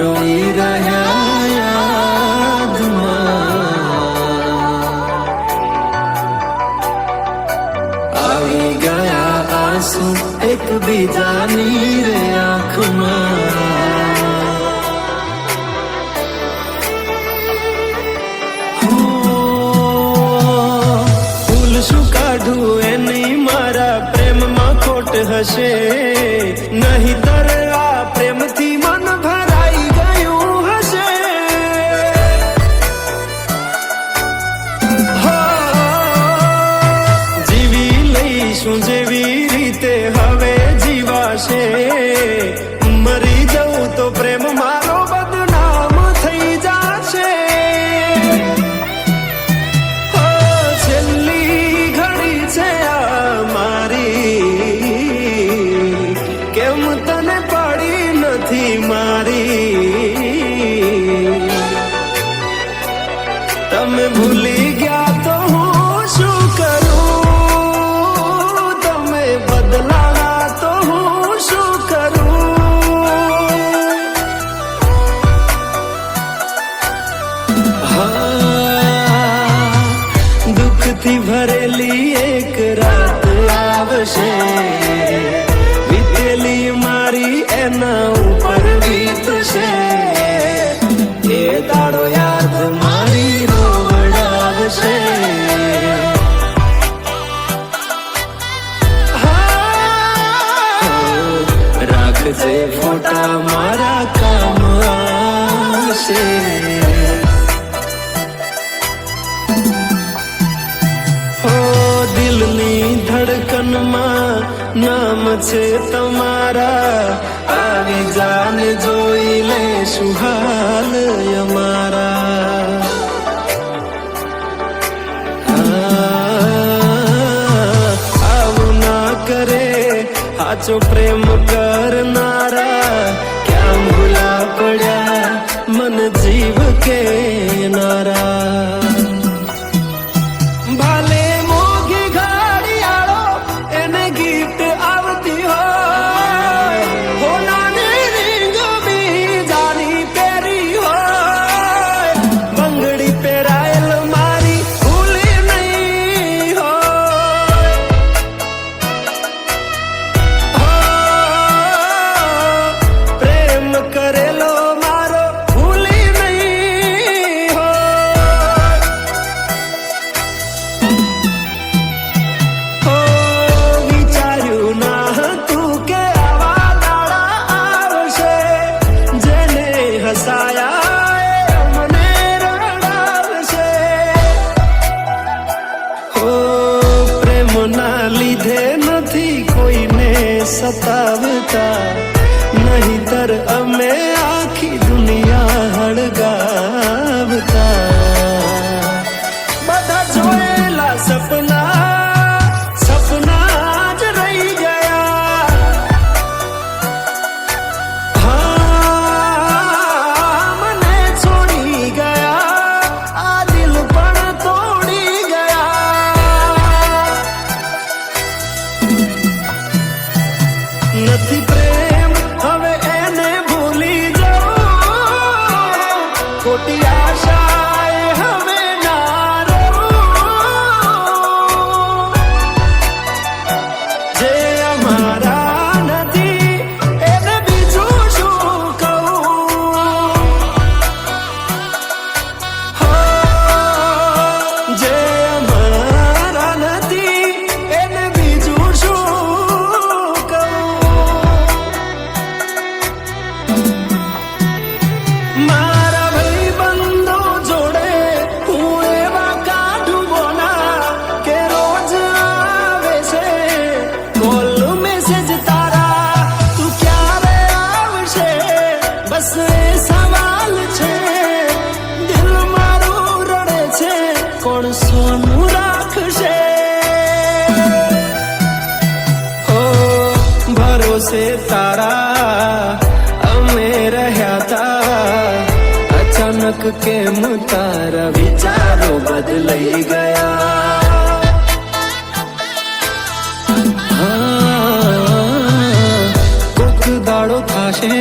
રોઈ રહ્યા યાદમાં આવી ગયા આંસુ એકબીજાની રે આંખમાં ફૂલ શું કાઢું એની મારા પ્રેમમાં ખોટ હશે નહીતર આ પ્રેમથી મન ભરાઈ ગયું હશે જીવી લઈશું જેવી રીતે હવે જીવાશે મરી જવું તો પ્રેમ મારો બદનામ થઈ જશે છેલ્લી ઘડી છે આ મારી કેમ તને પડી નથી મારી તમે ભૂલી ગયા તો હું શું કરું તમે બદલાવા તો હું શું કરું દુઃખથી ભરેલી એક રાત આવશે વીતેલી મારી એના ઉપર વીતશે એ દાડો યાદ મારી રોવડાવશે રાખજે ફોટા મારા કામ આવશે દિલની ધડકનમાં નામ છે તમારા આવી જાને જોઈ લે સુહાલ અમારા આવું ના કરે સાચો પ્રેમ કરનારા ક્યાં ભૂલા પડ્યા મન જીવ કે નારા લીધે નથી કોઈને સતાવતા નહીતર અમે આખી દુનિયા હળગાવતા બધા જોયેલા સપના જ રહી ગયા મને છોડી ગયા આ દિલ પણ તોડી નથી પ્રેમ હવે એને ભૂલી જાઉં ખોટી આશાએ હવે ના રહું જે અમારા નથી એને બીજું શું કહું જે અમારા નથી એને બીજું શું મારા ભાઈબંધો જોડે હું એવા કાઢું બોના કે રોજ આવે છે કોલ મેસેજ તારા તું ક્યારે આવશે બસ એ સવાલ છે દિલ મારું રડે છે કોણ સોનું રાખશે ભરોસે તારા અમે રહ્યા તા અચાનક કેમ તારા વિચારો બદલાઈ ગયા કોક દાડો થાશે